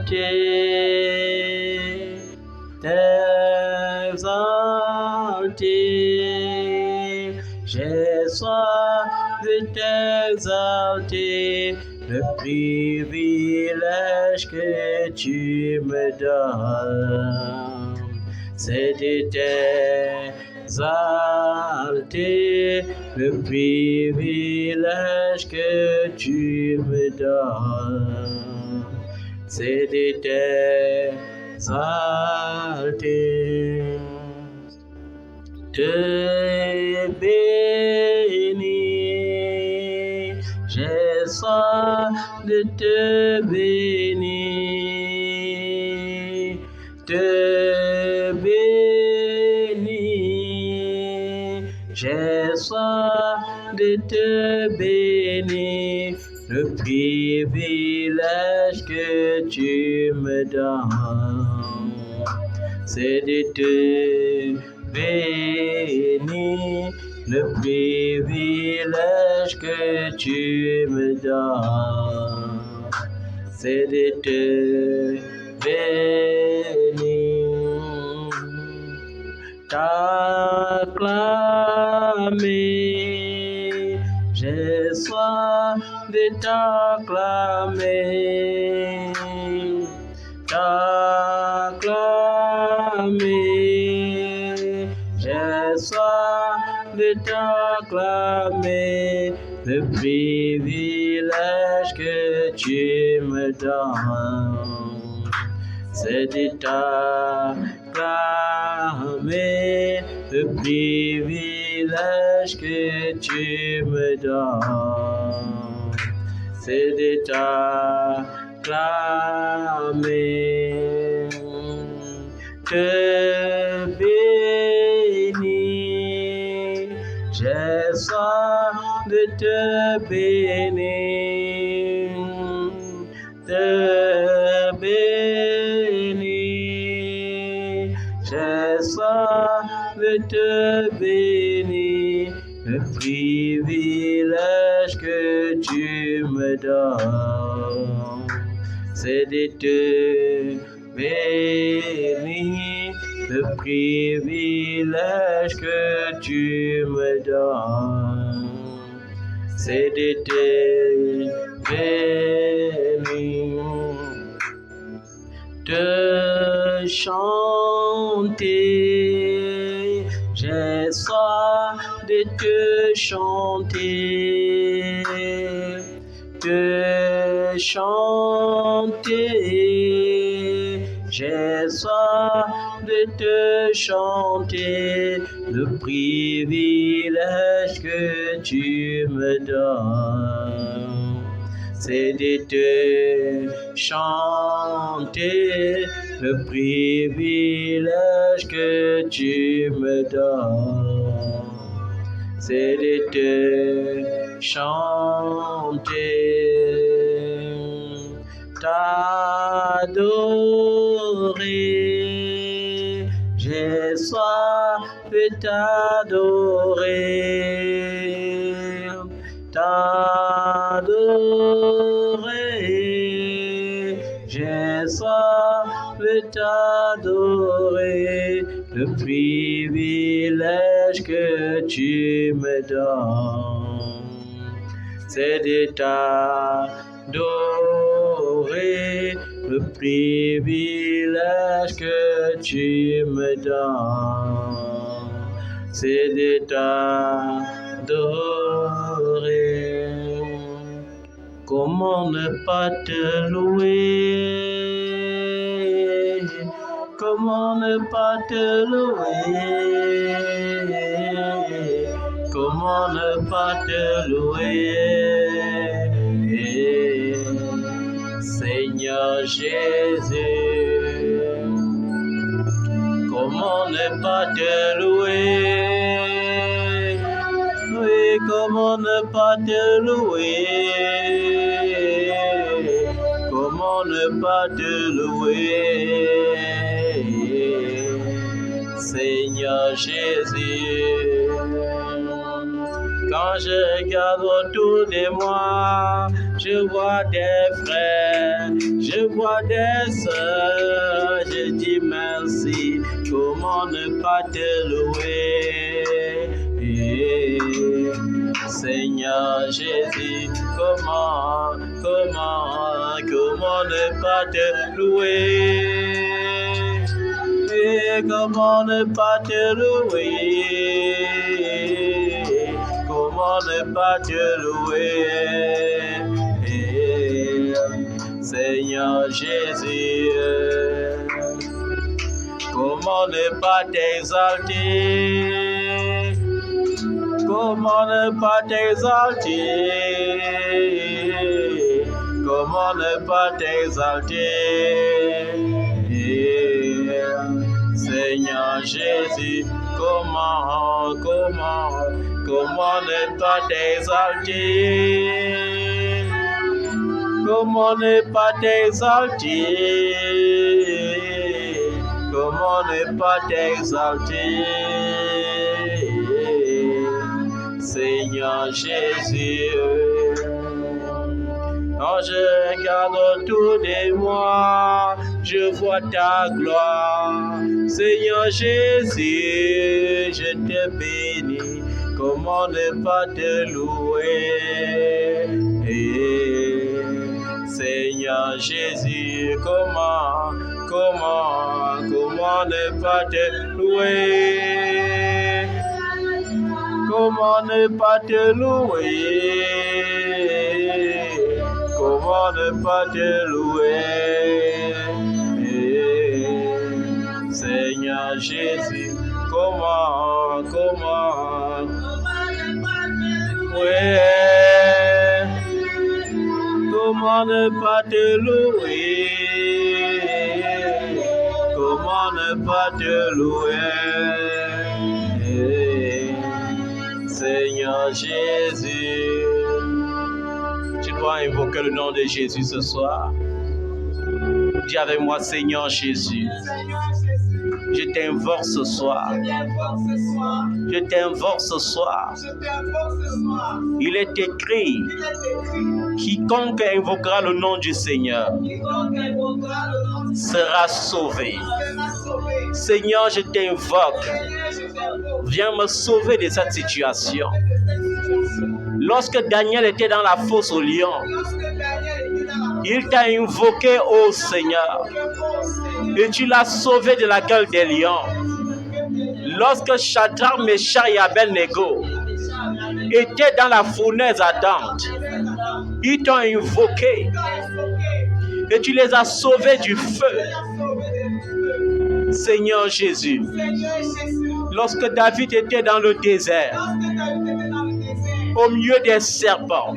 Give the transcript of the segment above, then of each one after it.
t'exalter. J'ai soif de t'exalter, le privilège que tu me donnes, c'est de t'exalter, le privilège que tu me donnes, c'est de t'exalter, te bénir, j'ai soif de te bénir, te bénir, j'ai soif de te bénir, le privilège que tu me donnes, c'est de te bénir, le privilège que tu me donnes, c'est de te bénir, t'acclamer, j'ai soif de t'acclamer, t'acclamer, j'ai soif de t'acclamer, le privilège que tu me donnes, c'est de t'acclamer, le privilège que tu me donnes, c'est de t'acclamer, te bénir, j'ai soif de te bénir, te bénir, j'ai soif de te bénir, le privilège que tu me donnes, c'est de te bénir, le privilège que tu me donnes, c'est de te bénir, te chanter, j'ai soif de te chanter, te chanter, j'ai soif de te chanter, le privilège que tu me donnes, c'est de te chanter, le privilège que tu me donnes, c'est de te chanter, t'adorer, j'ai soif de t'adorer, t'adorer, j'ai soif de t'adorer, le privilège que tu me donnes, c'est de t'adorer, le privilège que tu me donnes, c'est de t'adorer. Comment ne pas te louer? Comment ne pas te louer? Comment ne pas te louer? Seigneur Jésus, comment ne pas te louer? Oui, comment ne pas te louer? Comment ne pas te louer? Seigneur Jésus, quand je regarde autour de moi, Je vois des frères, je vois des sœurs, je dis merci, comment ne pas te louer? Seigneur Jésus, comment ne pas te louer? Comment ne pas te louer? Comment ne pas te louer? Seigneur Jésus, comment ne pas t'exalter? Comment ne pas t'exalter? Comment ne pas t'exalter? Seigneur Jésus, comment ne pas t'exalter? Comment ne pas t'exalter? Comment ne pas t'exalter? Seigneur Jésus, quand je regarde autour de moi, je vois ta gloire. Seigneur Jésus, je te bénis, comment ne pas te louer? Seigneur Jésus, comment ne pas te louer? Comment ne pas te louer? Comment ne pas te louer? Seigneur Jésus, comment comment ne pas te louer? Comment ne pas te louer? Seigneur Jésus, tu dois invoquer le nom de Jésus ce soir. Dis avec moi, Seigneur Jésus, je t'invoque ce soir. Je t'invoque ce soir. Il est écrit, quiconque invoquera le nom du Seigneur sera sauvé. Seigneur, je t'invoque. Viens me sauver de cette situation. Lorsque Daniel était dans la fosse au lion, il t'a invoqué, ô Seigneur, et tu l'as sauvé de la gueule des lions. Lorsque Shadrach, Meshach et Abednego étaient dans la fournaise ardente, ils t'ont invoqué et tu les as sauvés du feu. Seigneur Jésus, lorsque David était dans le désert, au milieu des serpents,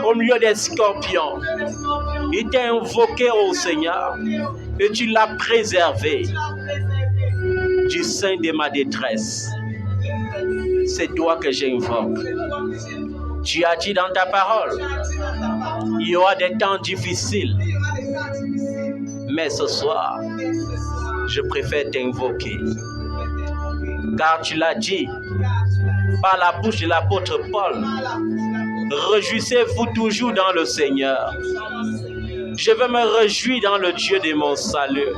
au milieu des scorpions, il t'a invoqué, ô Seigneur, et tu l'as préservé du sein de ma détresse. C'est toi que j'invoque. Tu as dit dans ta parole, il y aura des temps difficiles, mais ce soir, je préfère t'invoquer, car tu l'as dit par la bouche de l'apôtre Paul. Réjouissez-vous toujours dans le Seigneur. Je veux me réjouir dans le Dieu de mon salut.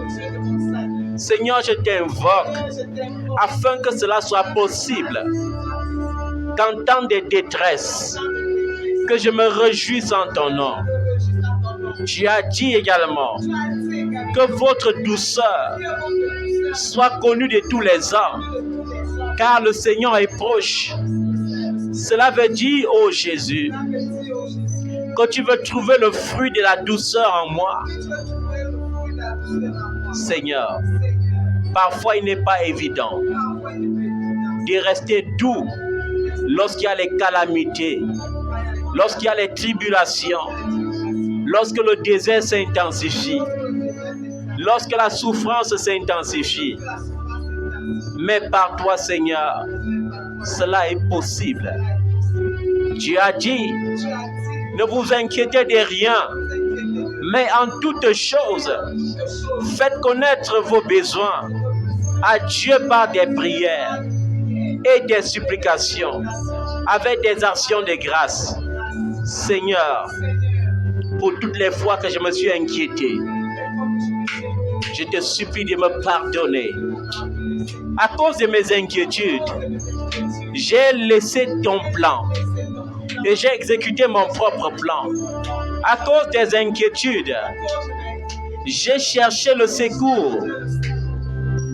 Seigneur, je t'invoque afin que cela soit possible. Qu'en temps de détresse, que je me réjouisse en ton nom. Tu as dit également que votre douceur soit connue de tous les hommes, car le Seigneur est proche. Cela veut dire, ô Jésus, que tu veux trouver le fruit de la douceur en moi. Seigneur, parfois il n'est pas évident de rester doux lorsqu'il y a les calamités, lorsqu'il y a les tribulations, lorsque le désert s'intensifie, lorsque la souffrance s'intensifie. Mais par toi, Seigneur, cela est possible. Tu as dit, ne vous inquiétez de rien, mais en toutes choses, faites connaître vos besoins à Dieu par des prières et des supplications, avec des actions de grâce. Seigneur, pour toutes les fois que je me suis inquiété. Je te supplie de me pardonner. À cause de mes inquiétudes, j'ai laissé ton plan et j'ai exécuté mon propre plan. À cause des inquiétudes, j'ai cherché le secours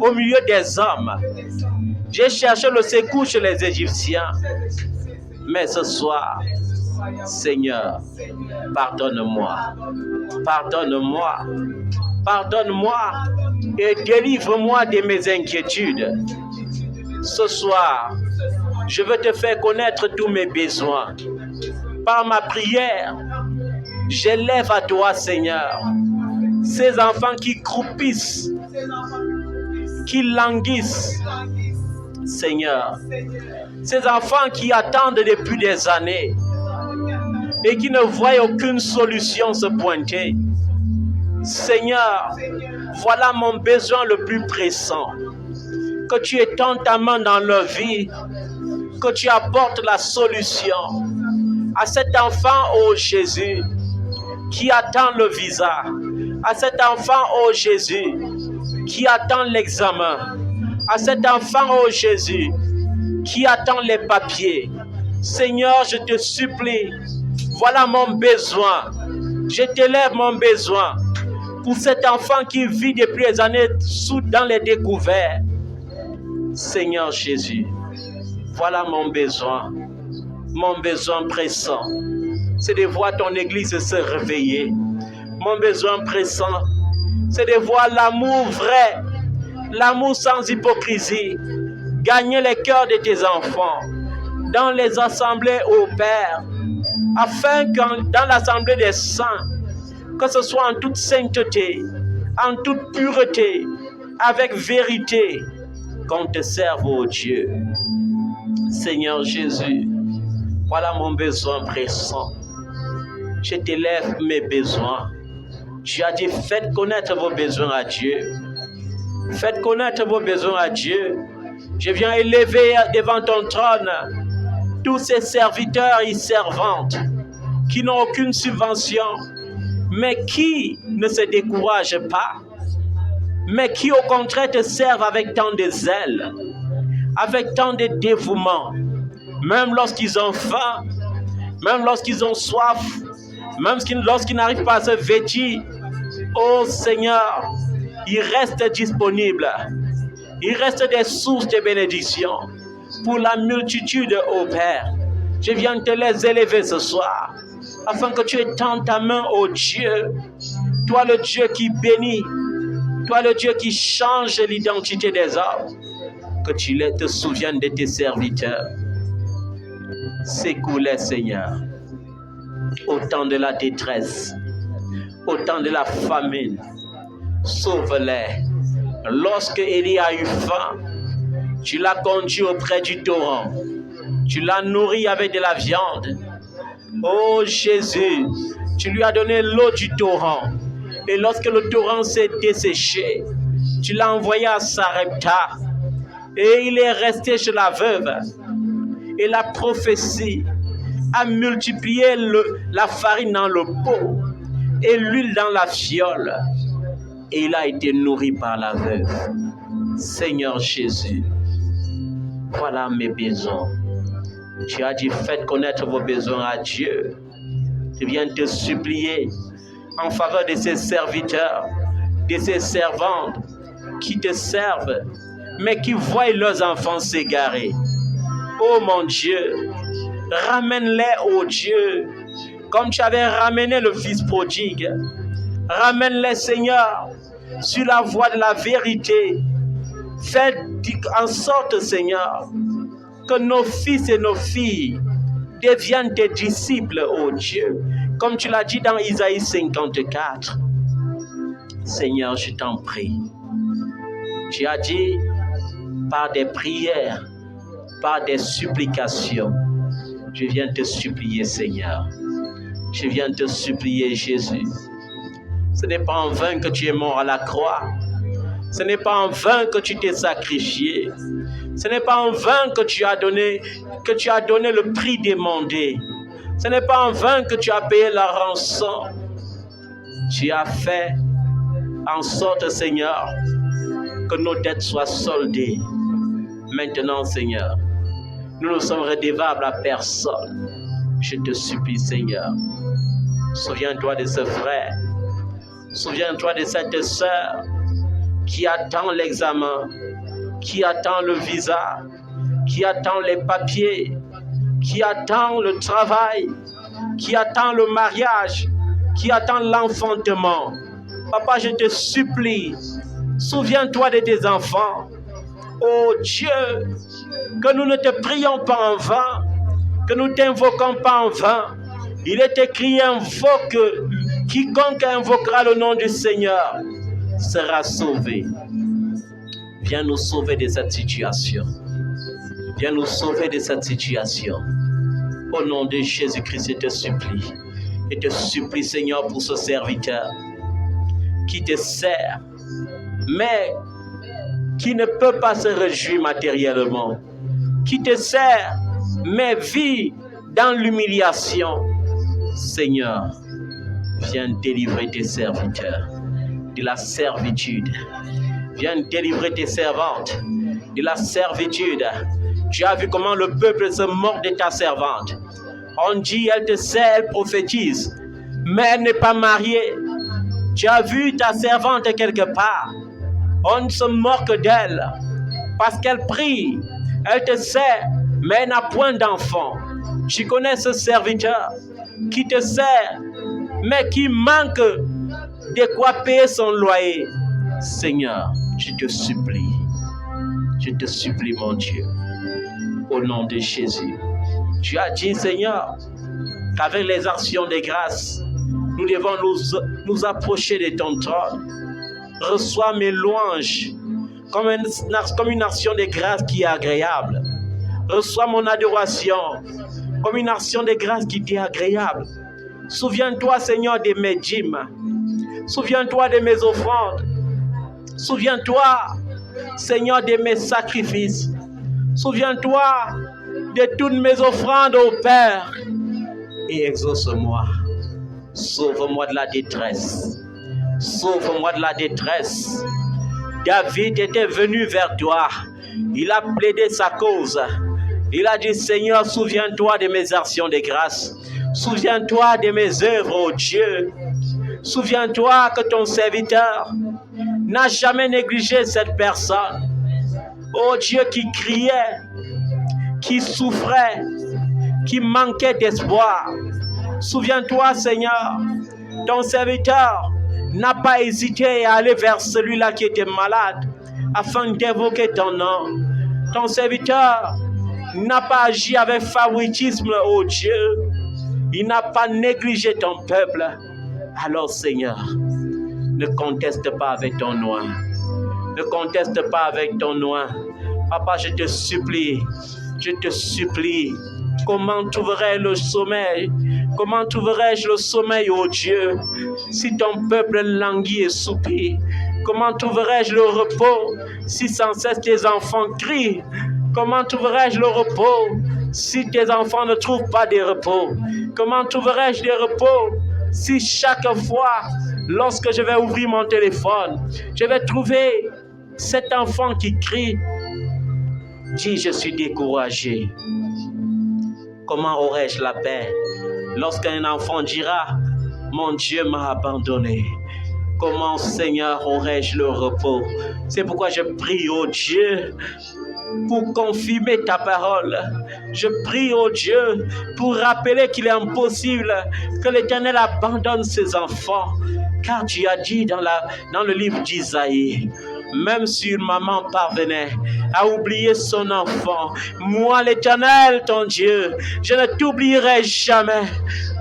au milieu des hommes. J'ai cherché le secours chez les Égyptiens. Mais ce soir, Seigneur, pardonne-moi. Pardonne-moi. Pardonne-moi et délivre-moi de mes inquiétudes. Ce soir, je veux te faire connaître tous mes besoins. Par ma prière, j'élève à toi, Seigneur, ces enfants qui croupissent, qui languissent, Seigneur. Ces enfants qui attendent depuis des années et qui ne voient aucune solution se pointer. Seigneur, voilà mon besoin le plus pressant. Que tu étends ta main dans leur vie, que tu apportes la solution à cet enfant, ô Jésus, qui attend le visa, à cet enfant, ô Jésus, qui attend l'examen, à cet enfant, ô Jésus, qui attend les papiers. Seigneur, je te supplie, voilà mon besoin. Je t'élève mon besoin pour cet enfant qui vit depuis des années dans les découvertes. Seigneur Jésus, voilà mon besoin pressant. C'est de voir ton église se réveiller. Mon besoin pressant, c'est de voir l'amour vrai, l'amour sans hypocrisie, gagner les cœurs de tes enfants dans les assemblées au Père, afin que dans l'assemblée des saints, que ce soit en toute sainteté, en toute pureté, avec vérité, qu'on te serve, ô Dieu. Seigneur Jésus, voilà mon besoin pressant. Je t'élève mes besoins. Tu as dit, faites connaître vos besoins à Dieu. Faites connaître vos besoins à Dieu. Je viens élever devant ton trône tous ces serviteurs et servantes qui n'ont aucune subvention, mais qui ne se découragent pas, mais qui au contraire te servent avec tant de zèle, avec tant de dévouement, même lorsqu'ils ont faim, même lorsqu'ils ont soif, même lorsqu'ils n'arrivent pas à se vêtir. Oh Seigneur, ils restent disponibles. Il reste des sources de bénédiction pour la multitude, ô Père. Je viens te les élever ce soir, afin que tu étends ta main, ô Dieu. Toi le Dieu qui bénit, toi le Dieu qui change l'identité des hommes, que tu te souviennes de tes serviteurs. Secoue-les, Seigneur, au temps de la détresse, au temps de la famine. Sauve-les. Lorsque Élie a eu faim, tu l'as conduit auprès du torrent. Tu l'as nourri avec de la viande. Oh Jésus, tu lui as donné l'eau du torrent. Et lorsque le torrent s'est desséché, tu l'as envoyé à Sarepta. Et il est resté chez la veuve. Et la prophétie a multiplié la farine dans le pot et l'huile dans la fiole. Et il a été nourri par la veuve. Seigneur Jésus, voilà mes besoins. Tu as dit, faites connaître vos besoins à Dieu. Je viens te supplier en faveur de ces serviteurs, de ces servantes qui te servent, mais qui voient leurs enfants s'égarer. Oh mon Dieu, ramène-les, oh Dieu, comme tu avais ramené le fils prodigue. Ramène-les, Seigneur, sur la voie de la vérité. Fais en sorte, Seigneur, que nos fils et nos filles deviennent tes disciples, ô Dieu, comme tu l'as dit dans Isaïe 54. Seigneur, je t'en prie. Tu as dit, par des prières, par des supplications, je viens te supplier, Seigneur. Je viens te supplier, Jésus. Ce n'est pas en vain que tu es mort à la croix. Ce n'est pas en vain que tu t'es sacrifié. Ce n'est pas en vain que tu as donné le prix demandé. Ce n'est pas en vain que tu as payé la rançon. Tu as fait en sorte, Seigneur, que nos dettes soient soldées. Maintenant, Seigneur, nous ne sommes redevables à personne. Je te supplie, Seigneur, souviens-toi de ce frère, souviens-toi de cette sœur qui attend l'examen, qui attend le visa, qui attend les papiers, qui attend le travail, qui attend le mariage, qui attend l'enfantement. Papa, je te supplie, souviens-toi de tes enfants. Oh Dieu, que nous ne te prions pas en vain, que nous t'invoquons pas en vain. Il est écrit, invoque, quiconque invoquera le nom du Seigneur sera sauvé. Viens nous sauver de cette situation. Viens nous sauver de cette situation. Au nom de Jésus-Christ, je te supplie. Je te supplie, Seigneur, pour ce serviteur qui te sert, mais qui ne peut pas se réjouir matériellement, qui te sert, mais vit dans l'humiliation. Seigneur, viens délivrer tes serviteurs de la servitude. Viens délivrer tes servantes de la servitude. Tu as vu comment le peuple se moque de ta servante. On dit, elle te sert, elle prophétise, mais elle n'est pas mariée. Tu as vu ta servante quelque part. On se moque d'elle parce qu'elle prie, elle te sert, mais elle n'a point d'enfant. Tu connais ce serviteur qui te sert, mais qui manque de quoi payer son loyer. Seigneur, je te supplie, mon Dieu, au nom de Jésus. Tu as dit, Seigneur, qu'avec les actions de grâce, nous devons nous approcher de ton trône. Reçois mes louanges comme une action de grâce qui est agréable. Reçois mon adoration comme une action de grâce qui t'est agréable. Souviens-toi, Seigneur, de mes dîmes. Souviens-toi de mes offrandes. Souviens-toi, Seigneur, de mes sacrifices. Souviens-toi de toutes mes offrandes au Père. Et exauce-moi. Sauve-moi de la détresse. Sauve-moi de la détresse. David était venu vers toi. Il a plaidé sa cause. Il a dit, Seigneur, souviens-toi de mes actions de grâce. Souviens-toi de mes œuvres, ô Dieu. Souviens-toi que ton serviteur n'a jamais négligé cette personne. Ô Dieu, qui criait, qui souffrait, qui manquait d'espoir. Souviens-toi, Seigneur, ton serviteur n'a pas hésité à aller vers celui-là qui était malade afin d'évoquer ton nom. Ton serviteur n'a pas agi avec favoritisme, ô Dieu. Il n'a pas négligé ton peuple. Alors, Seigneur, ne conteste pas avec ton nom. Ne conteste pas avec ton nom. Papa, je te supplie. Comment trouverais-je le sommeil? Comment trouverais-je le sommeil, ô Dieu, si ton peuple languit et soupire? Comment trouverais-je le repos si sans cesse tes enfants crient? Comment trouverais-je le repos si tes enfants ne trouvent pas de repos? Comment trouverais-je des repos si chaque fois, lorsque je vais ouvrir mon téléphone, je vais trouver cet enfant qui crie? Dis, je suis découragé. Comment aurais-je la paix lorsqu'un enfant dira, mon Dieu m'a abandonné? Comment, Seigneur, aurais-je le repos? C'est pourquoi je prie, ô Dieu, pour confirmer ta parole. Je prie, ô Dieu, pour rappeler qu'il est impossible que l'Éternel abandonne ses enfants. Car tu as dit dans le livre d'Isaïe, même si une maman parvenait à oublier son enfant, moi, l'Éternel, ton Dieu, je ne t'oublierai jamais.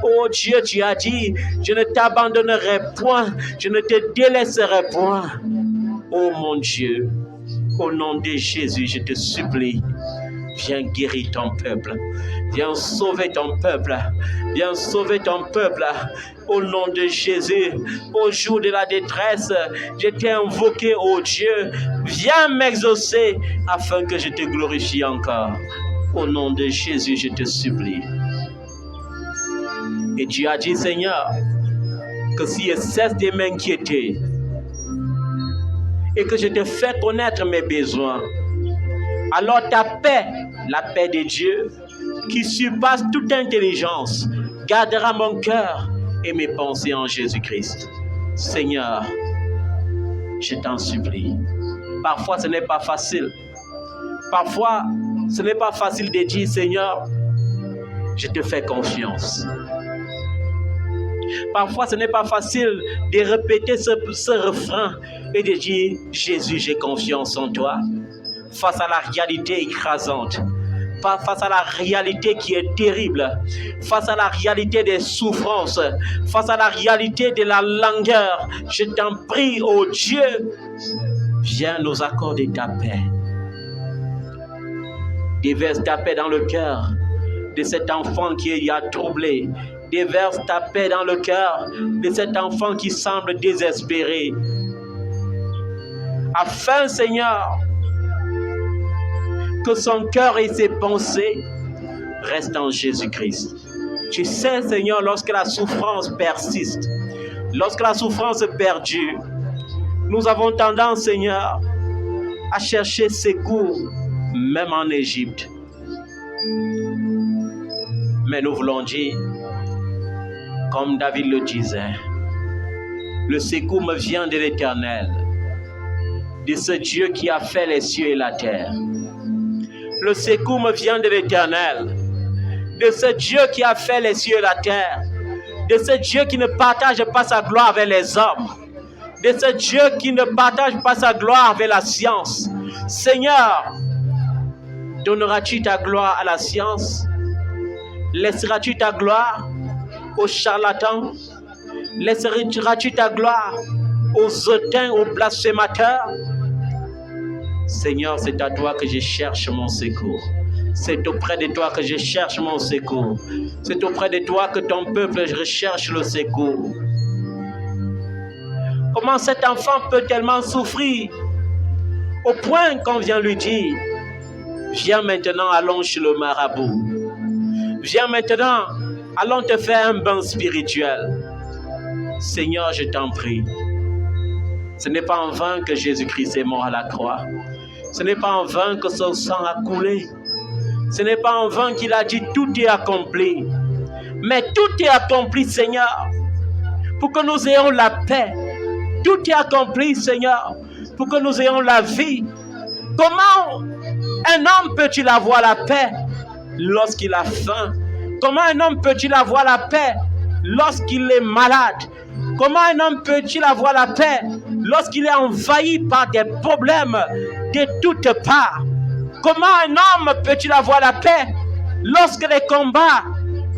Oh Dieu, tu as dit, je ne t'abandonnerai point, je ne te délaisserai point. Oh mon Dieu, au nom de Jésus, je te supplie, viens guérir ton peuple. Viens sauver ton peuple. Viens sauver ton peuple. Au nom de Jésus, au jour de la détresse, je t'ai invoqué, ô Dieu. Viens m'exaucer afin que je te glorifie encore. Au nom de Jésus, je te supplie. Et tu as dit, Seigneur, que si je cesse de m'inquiéter et que je te fais connaître mes besoins, alors ta paix, la paix de Dieu, qui surpasse toute intelligence, gardera mon cœur et mes pensées en Jésus-Christ. Seigneur, je t'en supplie. Parfois, ce n'est pas facile. Parfois, ce n'est pas facile de dire, Seigneur, je te fais confiance. Parfois, ce n'est pas facile de répéter ce refrain et de dire, Jésus, j'ai confiance en toi. Face à la réalité écrasante, face à la réalité qui est terrible, face à la réalité des souffrances, face à la réalité de la langueur, je t'en prie, ô Dieu, viens nous accorder ta paix. Déverse ta paix dans le cœur de cet enfant qui est troublé. Déverse ta paix dans le cœur de cet enfant qui semble désespéré. Afin, Seigneur, que son cœur et ses pensées restent en Jésus-Christ. Tu sais, Seigneur, lorsque la souffrance persiste, lorsque la souffrance perdure, nous avons tendance, Seigneur, à chercher secours, même en Égypte. Mais nous voulons dire, comme David le disait, le secours me vient de l'Éternel, de ce Dieu qui a fait les cieux et la terre. Le secours me vient de l'Éternel, de ce Dieu qui a fait les cieux et la terre, de ce Dieu qui ne partage pas sa gloire avec les hommes, de ce Dieu qui ne partage pas sa gloire avec la science. Seigneur, donneras-tu ta gloire à la science? Laisseras-tu ta gloire aux charlatans? Laisseras-tu ta gloire aux hautains, aux blasphémateurs? Seigneur, c'est à toi que je cherche mon secours. C'est auprès de toi que je cherche mon secours. C'est auprès de toi que ton peuple recherche le secours. Comment cet enfant peut tellement souffrir au point qu'on vient lui dire, viens maintenant, allons chez le marabout. Viens maintenant, allons te faire un bain spirituel. Seigneur, je t'en prie. Ce n'est pas en vain que Jésus-Christ est mort à la croix. Ce n'est pas en vain que son sang a coulé. Ce n'est pas en vain qu'il a dit tout est accompli. Mais tout est accompli, Seigneur, pour que nous ayons la paix. Tout est accompli, Seigneur, pour que nous ayons la vie. Comment un homme peut-il avoir la paix lorsqu'il a faim? Comment un homme peut-il avoir la paix lorsqu'il est malade? Comment un homme peut-il avoir la paix lorsqu'il est envahi par des problèmes de toutes parts? Comment un homme peut-il avoir la paix lorsque les combats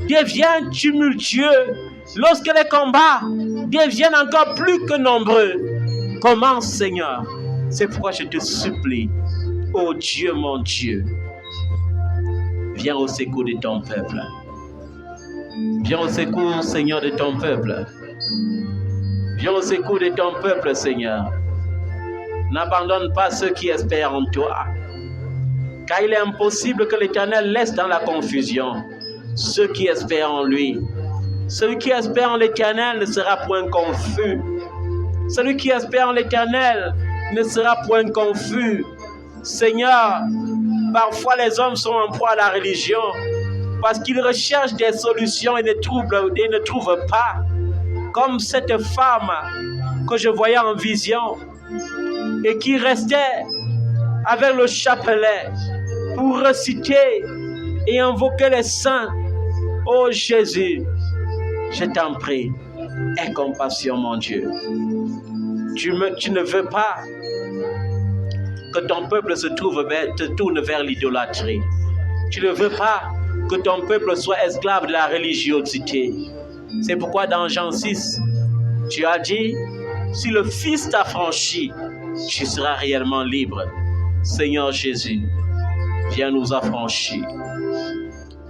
deviennent tumultueux, lorsque les combats deviennent encore plus que nombreux? Comment, Seigneur? C'est pourquoi je te supplie, ô Dieu mon Dieu, viens au secours de ton peuple. Viens au secours, Seigneur, de ton peuple. Viens au secours de ton peuple, Seigneur. N'abandonne pas ceux qui espèrent en toi. Car il est impossible que l'Éternel laisse dans la confusion ceux qui espèrent en lui. Celui qui espère en l'Éternel ne sera point confus. Celui qui espère en l'Éternel ne sera point confus. Seigneur, parfois les hommes sont en proie à la religion parce qu'ils recherchent des solutions et ne trouvent pas. Comme cette femme que je voyais en vision et qui restait avec le chapelet pour réciter et invoquer les saints. Oh Jésus, je t'en prie, aie compassion mon Dieu. Tu ne veux pas que ton peuple se tourne vers l'idolâtrie. Tu ne veux pas que ton peuple soit esclave de la religiosité. C'est pourquoi dans Jean 6, tu as dit, si le Fils t'a franchi, tu seras réellement libre. Seigneur Jésus, viens nous affranchir.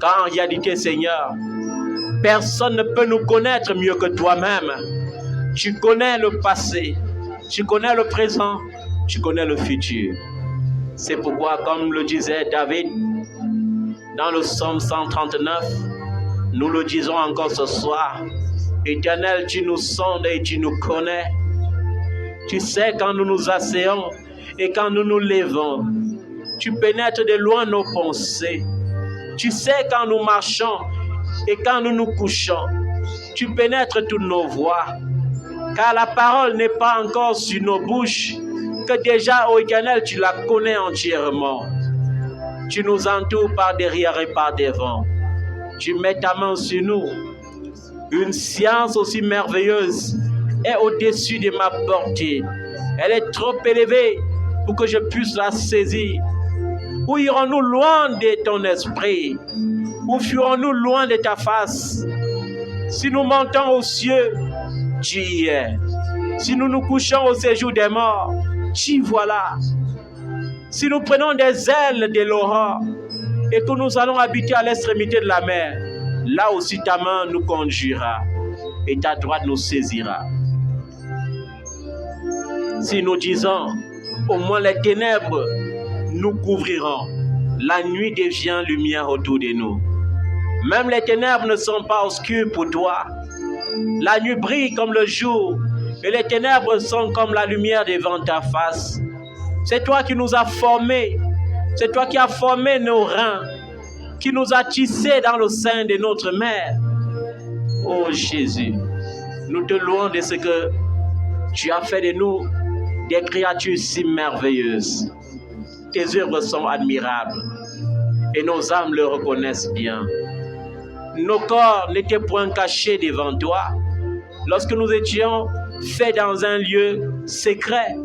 Car en réalité, Seigneur, personne ne peut nous connaître mieux que toi-même. Tu connais le passé, tu connais le présent, tu connais le futur. C'est pourquoi, comme le disait David dans le psaume 139, nous le disons encore ce soir Éternel, tu nous sondes et tu nous connais. Tu sais quand nous nous asseyons et quand nous nous levons. Tu pénètres de loin nos pensées. Tu sais quand nous marchons et quand nous nous couchons. Tu pénètres toutes nos voies. Car la parole n'est pas encore sur nos bouches, que déjà, ô Éternel, tu la connais entièrement. Tu nous entoures par derrière et par devant. Tu mets ta main sur nous. Une science aussi merveilleuse est au-dessus de ma portée. Elle est trop élevée pour que je puisse la saisir. Où irons-nous loin de ton esprit? Où fuirons-nous loin de ta face? Si nous montons aux cieux, tu y es. Si nous nous couchons au séjour des morts, tu y voilà. Si nous prenons des ailes de l'aurore et que nous allons habiter à l'extrémité de la mer, là aussi ta main nous conduira et ta droite nous saisira. Si nous disons, au moins les ténèbres nous couvriront, la nuit devient lumière autour de nous. Même les ténèbres ne sont pas obscures pour toi. La nuit brille comme le jour et les ténèbres sont comme la lumière devant ta face. C'est toi qui nous as formés, c'est toi qui as formé nos reins, qui nous a tissés dans le sein de notre mère. Oh Jésus, nous te louons de ce que tu as fait de nous des créatures si merveilleuses. Tes œuvres sont admirables et nos âmes le reconnaissent bien. Nos corps n'étaient point cachés devant toi lorsque nous étions faits dans un lieu secret,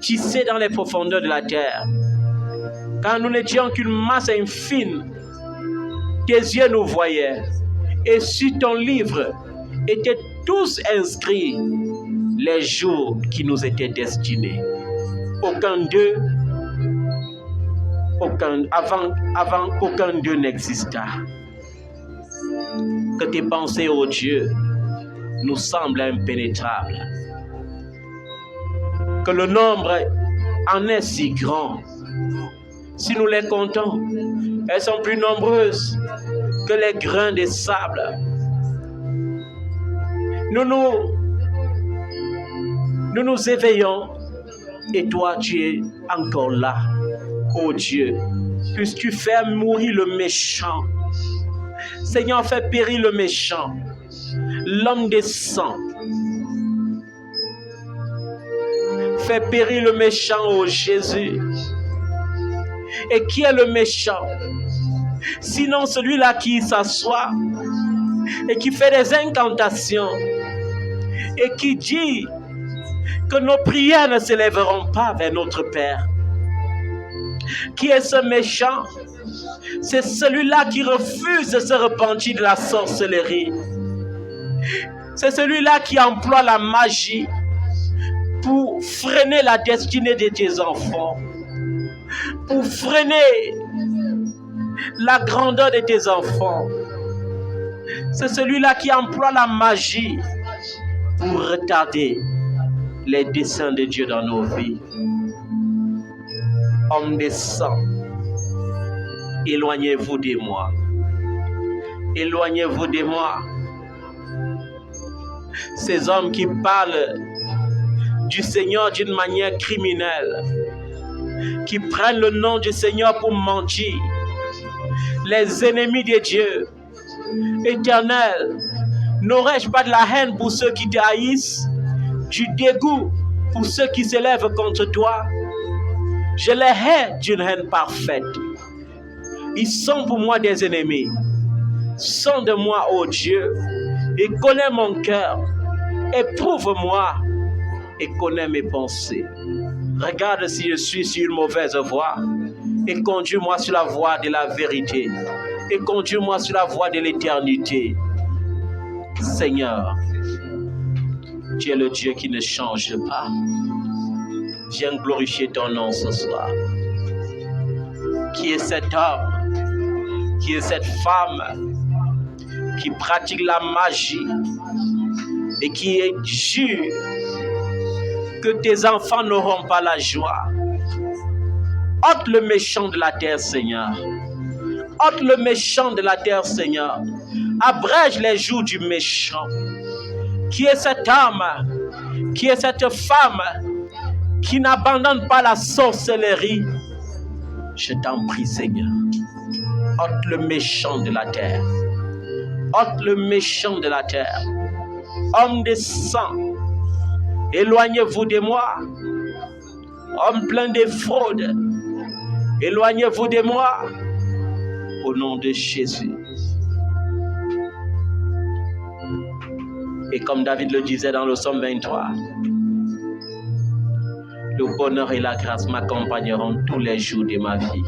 tissés dans les profondeurs de la terre. Quand nous n'étions qu'une masse infime, tes yeux nous voyaient et sur ton livre étaient tous inscrits les jours qui nous étaient destinés. Aucun d'eux, avant qu'aucun d'eux n'existât. Que tes pensées, ô Dieu, nous semblent impénétrables. Que le nombre en est si grand. Si nous les comptons, elles sont plus nombreuses que les grains de sable. Nous nous éveillons et toi tu es encore là, ô Dieu, puisque tu fais mourir le méchant. Seigneur, fais périr le méchant, l'homme des sangs. Fais périr le méchant, ô Jésus. Et qui est le méchant? Sinon celui-là qui s'assoit et qui fait des incantations et qui dit que nos prières ne s'élèveront pas vers notre Père. Qui est ce méchant? C'est celui-là qui refuse de se repentir de la sorcellerie. C'est celui-là qui emploie la magie pour freiner la destinée de tes enfants, pour freiner la grandeur de tes enfants. C'est celui-là qui emploie la magie pour retarder les desseins de Dieu dans nos vies. Hommes des sangs, éloignez-vous de moi. Éloignez-vous de moi. Ces hommes qui parlent du Seigneur d'une manière criminelle, qui prennent le nom du Seigneur pour mentir, les ennemis de Dieu. Éternel, n'aurais-je pas de la haine pour ceux qui te haïssent, du dégoût pour ceux qui s'élèvent contre toi? Je les hais d'une haine parfaite. Ils sont pour moi des ennemis. Sonde-moi, ô Dieu, et connais mon cœur. Éprouve-moi et connais mes pensées. Regarde si je suis sur une mauvaise voie et conduis-moi sur la voie de la vérité et conduis-moi sur la voie de l'éternité. Seigneur, tu es le Dieu qui ne change pas. Viens glorifier ton nom ce soir. Qui est cet homme? Qui est cette femme qui pratique la magie et qui jure que tes enfants n'auront pas la joie? Ôte le méchant de la terre, Seigneur. Ôte le méchant de la terre, Seigneur. Abrège les jours du méchant. Qui est cet homme? Qui est cette femme qui n'abandonne pas la sorcellerie? Je t'en prie, Seigneur. Ôte le méchant de la terre. Ôte le méchant de la terre. Homme de sang, éloignez-vous de moi. Homme plein de fraude, éloignez-vous de moi. Au nom de Jésus. Et comme David le disait dans le psaume 23, le bonheur et la grâce m'accompagneront tous les jours de ma vie.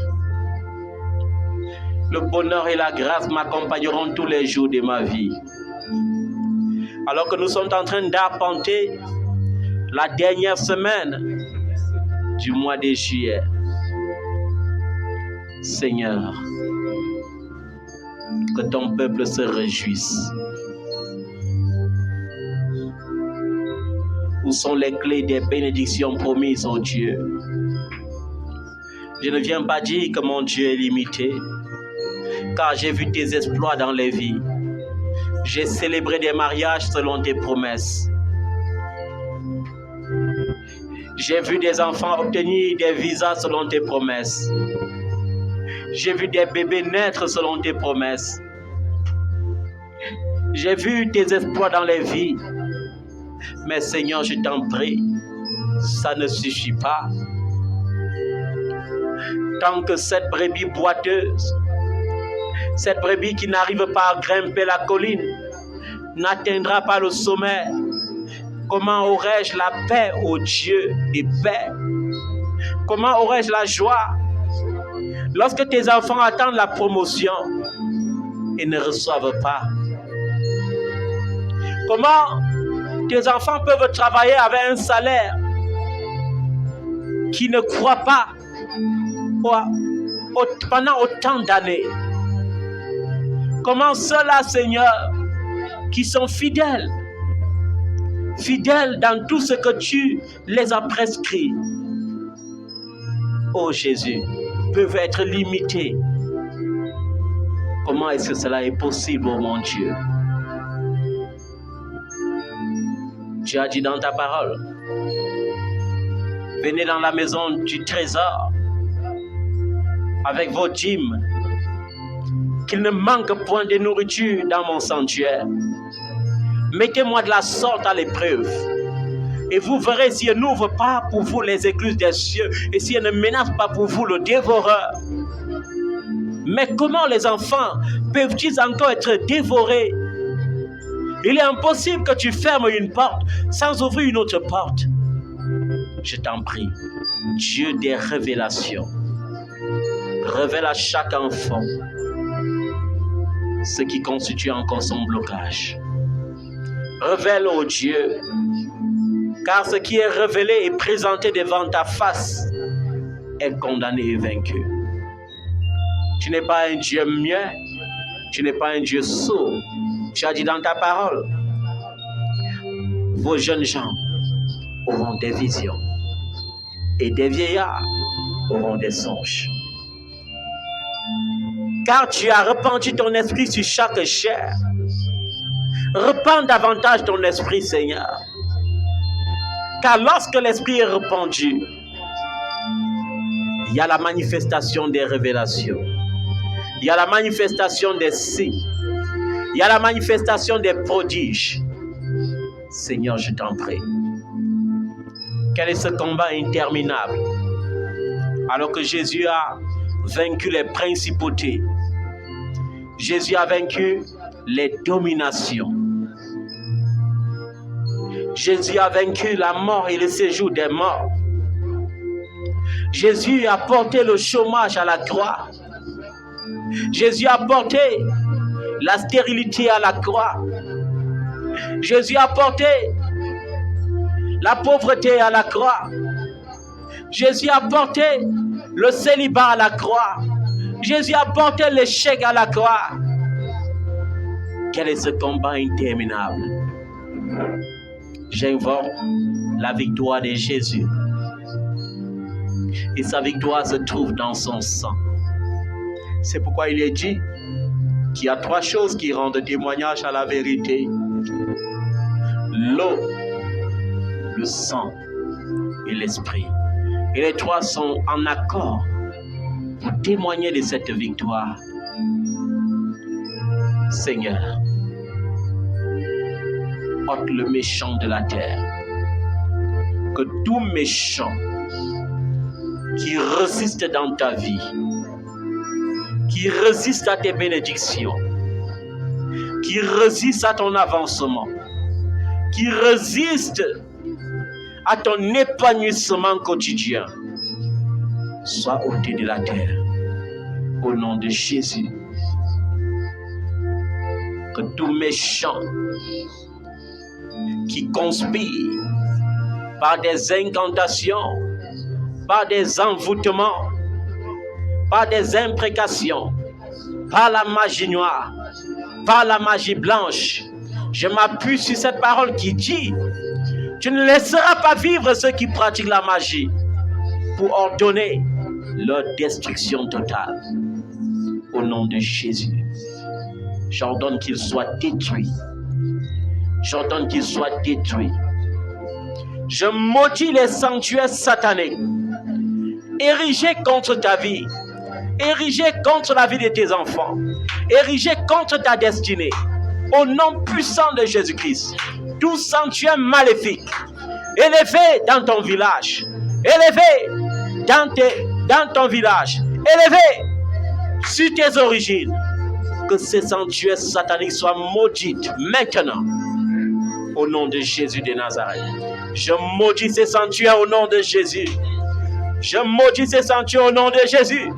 Le bonheur et la grâce m'accompagneront tous les jours de ma vie. Alors que nous sommes en train d'arpenter la dernière semaine du mois de juillet, Seigneur, que ton peuple se réjouisse. Où sont les clés des bénédictions promises, oh Dieu? Je ne viens pas dire que mon Dieu est limité, car j'ai vu tes exploits dans les vies. J'ai célébré des mariages selon tes promesses. J'ai vu des enfants obtenir des visas selon tes promesses. J'ai vu des bébés naître selon tes promesses. J'ai vu tes exploits dans les vies. Mais Seigneur, je t'en prie, ça ne suffit pas. Tant que cette brebis boiteuse, cette brebis qui n'arrive pas à grimper la colline, n'atteindra pas le sommet, comment aurais-je la paix, ô Dieu des paix? Comment aurais-je la joie lorsque tes enfants attendent la promotion et ne reçoivent pas? Comment tes enfants peuvent travailler avec un salaire qui ne croit pas pendant autant d'années? Comment ceux-là, Seigneur, qui sont fidèles dans tout ce que tu les as prescrit, oh Jésus, peuvent être limités? Comment est-ce que cela est possible, oh mon Dieu? Tu as dit dans ta parole, venez dans la maison du trésor avec vos dîmes, qu'il ne manque point de nourriture dans mon sanctuaire. Mettez-moi de la sorte à l'épreuve, et vous verrez si elle n'ouvre pas pour vous les écluses des cieux, et si elle ne menace pas pour vous le dévoreur. Mais comment les enfants peuvent-ils encore être dévorés? Il est impossible que tu fermes une porte sans ouvrir une autre porte. Je t'en prie, Dieu des révélations, révèle à chaque enfant ce qui constitue encore son blocage. Révèle, ô Dieu, car ce qui est révélé et présenté devant ta face est condamné et vaincu. Tu n'es pas un Dieu muet, tu n'es pas un Dieu sourd. Tu as dit dans ta parole, vos jeunes gens auront des visions et des vieillards auront des songes. Car tu as répandu ton esprit sur chaque chair. Répands davantage ton esprit, Seigneur. Car lorsque l'esprit est répandu, il y a la manifestation des révélations. Il y a la manifestation des signes. Il y a la manifestation des prodiges. Seigneur, je t'en prie. Quel est ce combat interminable? Alors que Jésus a vaincu les principautés. Jésus a vaincu les dominations. Jésus a vaincu la mort et le séjour des morts. Jésus a porté le chômage à la croix. Jésus a porté la stérilité à la croix. Jésus a porté la pauvreté à la croix. Jésus a porté le célibat à la croix. Jésus a porté l'échec à la croix. Quel est ce combat interminable? J'invoque la victoire de Jésus. Et sa victoire se trouve dans son sang. C'est pourquoi il est dit qu'il y a 3 choses qui rendent témoignage à la vérité: l'eau, le sang et l'esprit. Et les trois sont en accord pour témoigner de cette victoire. Seigneur, ôte le méchant de la terre. Que tout méchant qui résiste dans ta vie, qui résiste à tes bénédictions, qui résiste à ton avancement, qui résiste à ton épanouissement quotidien, soit ôté de la terre. Au nom de Jésus. Que tout méchant qui conspire par des incantations, par des envoûtements, par des imprécations, par la magie noire, par la magie blanche, je m'appuie sur cette parole qui dit: tu ne laisseras pas vivre ceux qui pratiquent la magie, pour ordonner leur destruction totale. Au nom de Jésus, j'ordonne qu'ils soient détruits. J'ordonne qu'ils soient détruits. Je maudis les sanctuaires sataniques érigés contre ta vie, érigés contre la vie de tes enfants, érigés contre ta destinée. Au nom puissant de Jésus-Christ, tout sanctuaire maléfique élevé dans ton village, élevé dans ton village, élevé sur tes origines, que ces sanctuaires sataniques soient maudits maintenant. Au nom de Jésus de Nazareth. Je maudis ces sanctuaires au nom de Jésus. Je maudis ces sanctuaires au nom de Jésus.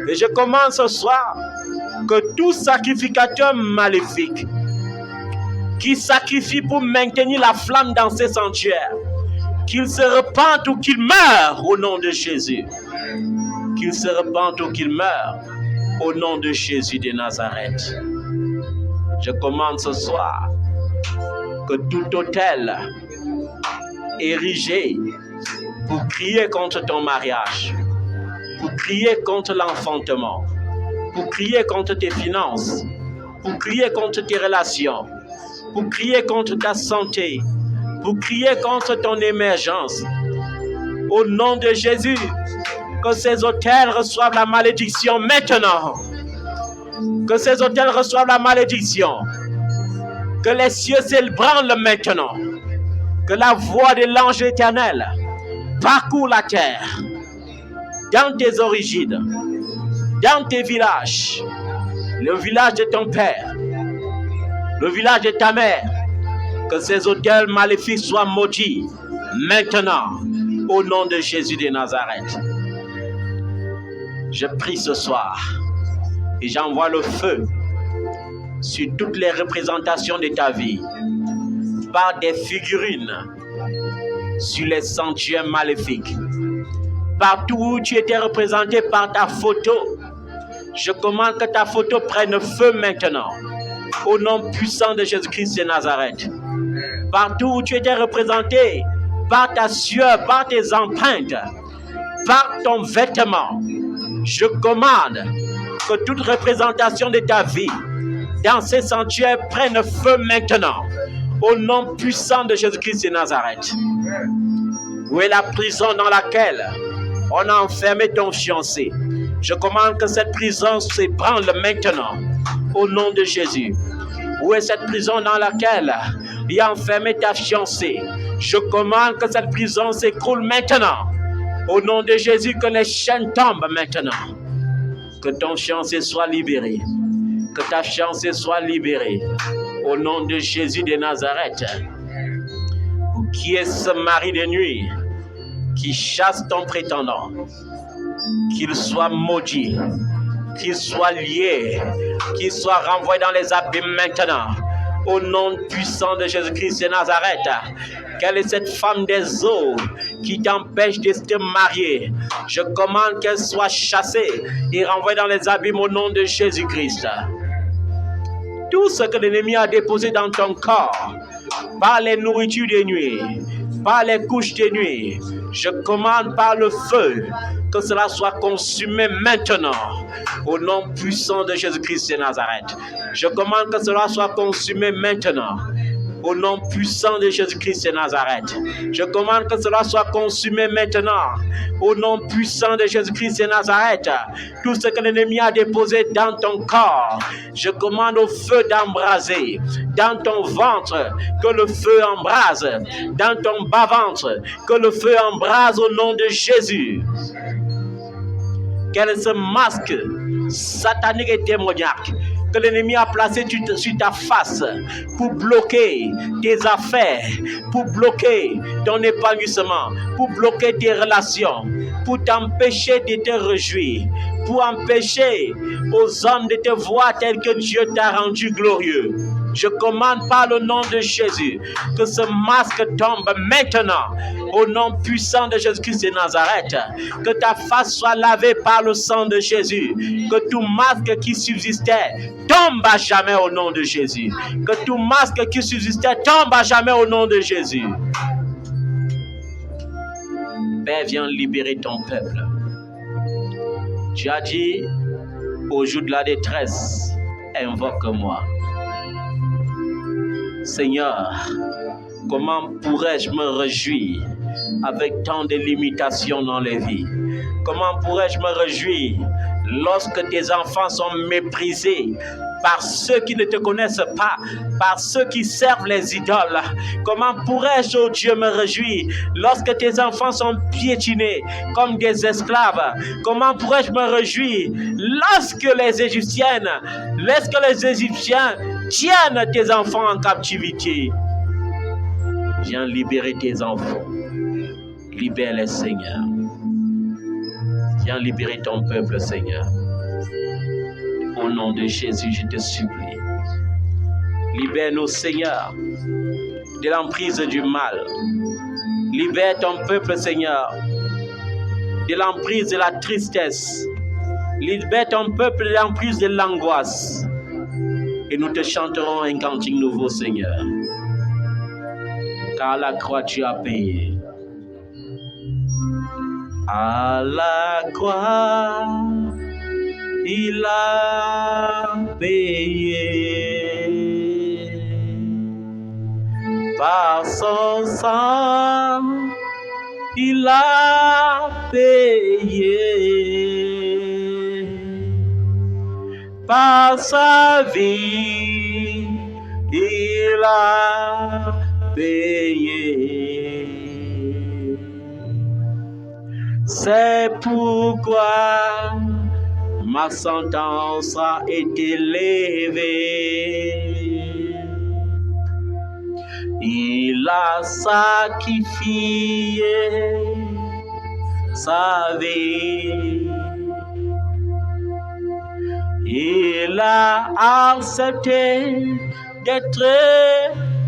Et je commande ce soir que tout sacrificateur maléfique qui sacrifie pour maintenir la flamme dans ces sanctuaires, qu'il se repente ou qu'il meure au nom de Jésus. Qu'il se repente ou qu'il meure au nom de Jésus de Nazareth. Je commande ce soir que tout autel érigé pour crier contre ton mariage, pour crier contre l'enfantement, pour crier contre tes finances, pour crier contre tes relations, pour crier contre ta santé, pour crier contre ton émergence, au nom de Jésus, que ces autels reçoivent la malédiction maintenant. Que ces autels reçoivent la malédiction. Que les cieux s'ébranlent maintenant. Que la voix de l'ange éternel parcourt la terre. Dans tes origines, dans tes villages, le village de ton père, le village de ta mère, que ces autels maléfiques soient maudits maintenant, au nom de Jésus de Nazareth. Je prie ce soir et j'envoie le feu sur toutes les représentations de ta vie par des figurines sur les sanctuaires maléfiques. Partout où tu étais représenté par ta photo, je commande que ta photo prenne feu maintenant, au nom puissant de Jésus-Christ de Nazareth. Partout où tu étais représenté par ta sueur, par tes empreintes, par ton vêtement, je commande que toute représentation de ta vie dans ces sanctuaires prenne feu maintenant, au nom puissant de Jésus-Christ de Nazareth. Où est la prison dans laquelle on a enfermé ton fiancé? Je commande que cette prison s'ébranle maintenant, au nom de Jésus. Où est cette prison dans laquelle il a enfermé ta fiancée? Je commande que cette prison s'écroule maintenant, au nom de Jésus, que les chaînes tombent maintenant. Que ton fiancé soit libéré. Que ta fiancée soit libérée. Au nom de Jésus de Nazareth. Qui est ce mari de nuit qui chasse ton prétendant? Qu'il soit maudit. Qu'il soit lié. Qu'il soit renvoyé dans les abîmes maintenant. Au nom puissant de Jésus-Christ de Nazareth. Quelle est cette femme des eaux qui t'empêche de te marier? Je commande qu'elle soit chassée et renvoyée dans les abîmes au nom de Jésus-Christ. Tout ce que l'ennemi a déposé dans ton corps, par les nourritures de nuit, par les couches de nuit, je commande par le feu que cela soit consumé maintenant, au nom puissant de Jésus-Christ de Nazareth. Je commande que cela soit consumé maintenant, Au nom puissant de Jésus-Christ de Nazareth. Je commande que cela soit consumé maintenant. Au nom puissant de Jésus-Christ de Nazareth. Tout ce que l'ennemi a déposé dans ton corps, je commande au feu d'embraser. Dans ton ventre, que le feu embrase. Dans ton bas-ventre, que le feu embrase au nom de Jésus. Quel est ce masque satanique et démoniaque que l'ennemi a placé sur ta face pour bloquer tes affaires, pour bloquer ton épanouissement, pour bloquer tes relations, pour t'empêcher de te réjouir, pour empêcher aux hommes de te voir tel que Dieu t'a rendu glorieux. Je commande par le nom de Jésus que ce masque tombe maintenant au nom puissant de Jésus-Christ de Nazareth. Que ta face soit lavée par le sang de Jésus. Que tout masque qui subsistait tombe à jamais au nom de Jésus. Que tout masque qui subsistait tombe à jamais au nom de Jésus. Père, viens libérer ton peuple. Tu as dit, au jour de la détresse, invoque-moi. Seigneur, comment pourrais-je me réjouir avec tant de limitations dans les vies? Comment pourrais-je me réjouir lorsque tes enfants sont méprisés par ceux qui ne te connaissent pas, par ceux qui servent les idoles? Comment pourrais-je, oh Dieu, me réjouir lorsque tes enfants sont piétinés comme des esclaves? Comment pourrais-je me réjouir lorsque les Égyptiens tiennent tes enfants en captivité? Viens libérer tes enfants. Libère-les, Seigneur. Viens libérer ton peuple, Seigneur. Au nom de Jésus, je te supplie. Libère-nous, Seigneur, de l'emprise du mal. Libère ton peuple, Seigneur, de l'emprise de la tristesse. Libère ton peuple de l'emprise de l'angoisse. Et nous te chanterons un cantique nouveau, Seigneur. Car à la croix, tu as payé. À la croix, il a payé. Par son sang, il a payé. Par sa vie, il a payé. C'est pourquoi ma sentence a été levée. Il a sacrifié sa vie. Il a accepté d'être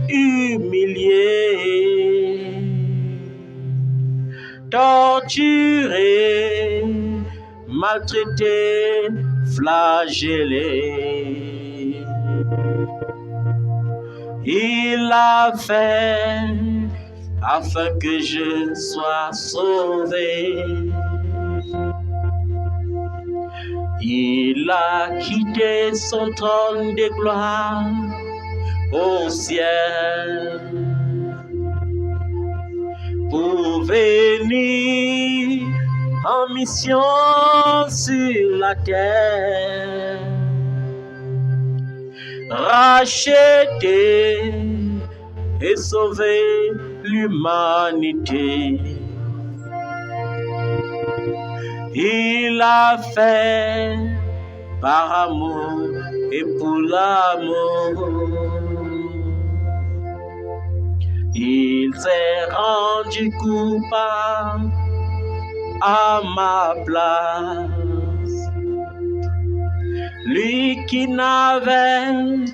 humilié, torturé, maltraité, flagellé. Il l'a fait afin que je sois sauvé. Il a quitté son trône de gloire au ciel pour venir en mission sur la terre, racheter et sauver l'humanité. Il l'a fait par amour et pour l'amour. Il s'est rendu coupable à ma place. Lui qui n'avait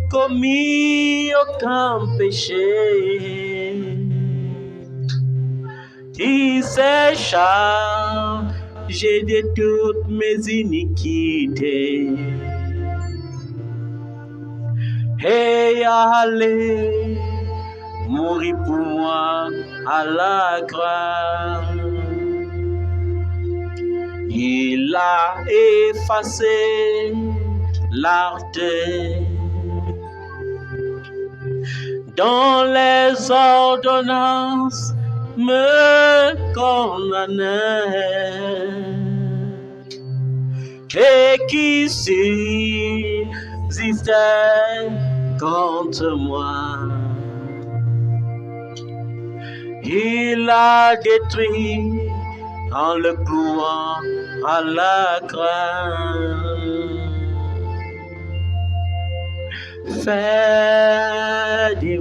commis aucun péché, il s'est chargé de toutes mes iniquités et allé mourir pour moi à la croix. Il a effacé l'arte dont les ordonnances me condamnaient et qui subsistait contre moi. Il a détruit en le clouant à la croix. Fais de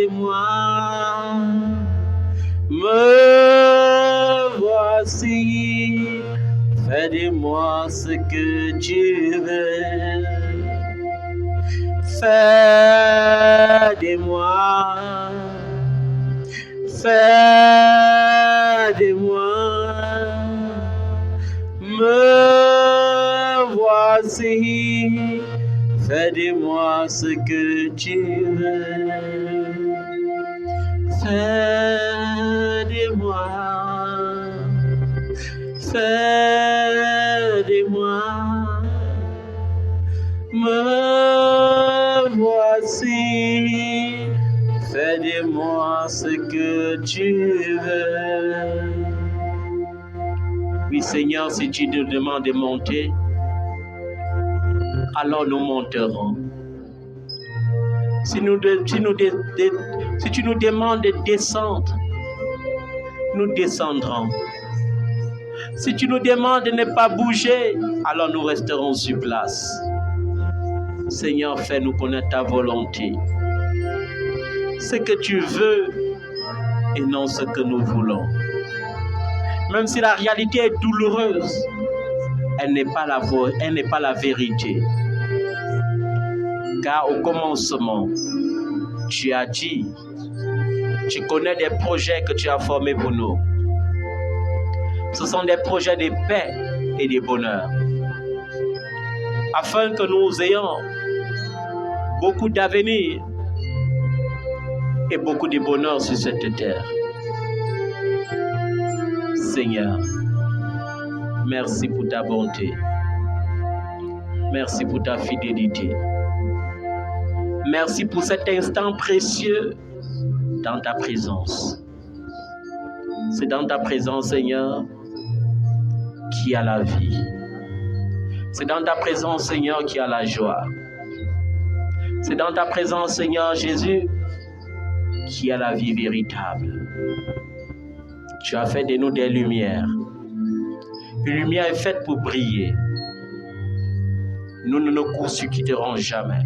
moi, me voici, fais de moi ce que tu veux. Fais de moi, me voici, fais de moi ce que tu veux. Fais de moi, me voici, fais de moi ce que tu veux. Oui, Seigneur, si tu nous demandes de monter, alors nous monterons. Si tu nous demandes de descendre, nous descendrons. Si tu nous demandes de ne pas bouger, alors nous resterons sur place. Seigneur, fais-nous connaître ta volonté. Ce que tu veux et non ce que nous voulons. Même si la réalité est douloureuse, elle n'est pas la vérité. Car au commencement, tu as dit, tu connais des projets que tu as formés pour nous. Ce sont des projets de paix et de bonheur. Afin que nous ayons beaucoup d'avenir et beaucoup de bonheur sur cette terre. Seigneur, merci pour ta bonté. Merci pour ta fidélité. Merci pour cet instant précieux dans ta présence. C'est dans ta présence, Seigneur, qu'il y a la vie. C'est dans ta présence, Seigneur, qu'il y a la joie. C'est dans ta présence, Seigneur Jésus, qu'il y a la vie véritable. Tu as fait de nous des lumières. Une lumière est faite pour briller. Nous ne nous court-circuiterons jamais.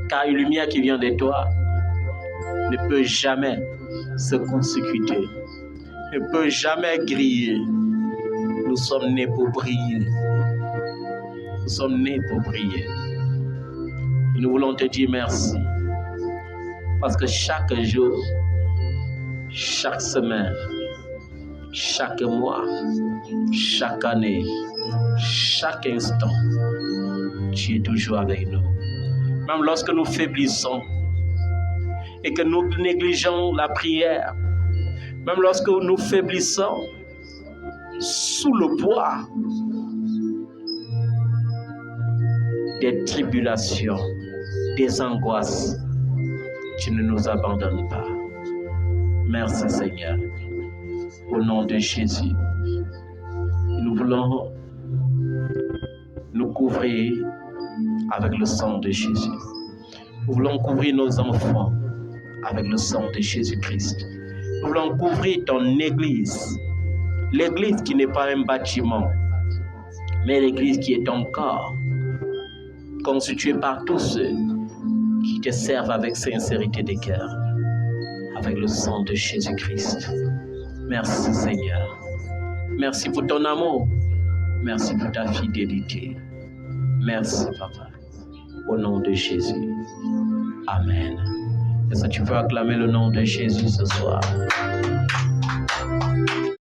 Car une lumière qui vient de toi ne peut jamais se court-circuiter, ne peut jamais griller. Nous sommes nés pour briller. Nous sommes nés pour briller. Et nous voulons te dire merci. Parce que chaque jour, chaque semaine, chaque mois, chaque année, chaque instant, tu es toujours avec nous. Même lorsque nous faiblissons et que nous négligeons la prière, même lorsque nous faiblissons sous le poids des tribulations, des angoisses, tu ne nous abandonnes pas. Merci Seigneur, au nom de Jésus. Nous voulons nous couvrir avec le sang de Jésus. Nous voulons couvrir nos enfants avec le sang de Jésus-Christ. Nous voulons couvrir ton église. L'église qui n'est pas un bâtiment, mais l'église qui est ton corps, constitué par tous ceux qui te servent avec sincérité de cœur, avec le sang de Jésus-Christ. Merci Seigneur. Merci pour ton amour. Merci pour ta fidélité. Merci Papa. Au nom de Jésus. Amen. Est-ce que tu peux acclamer le nom de Jésus ce soir?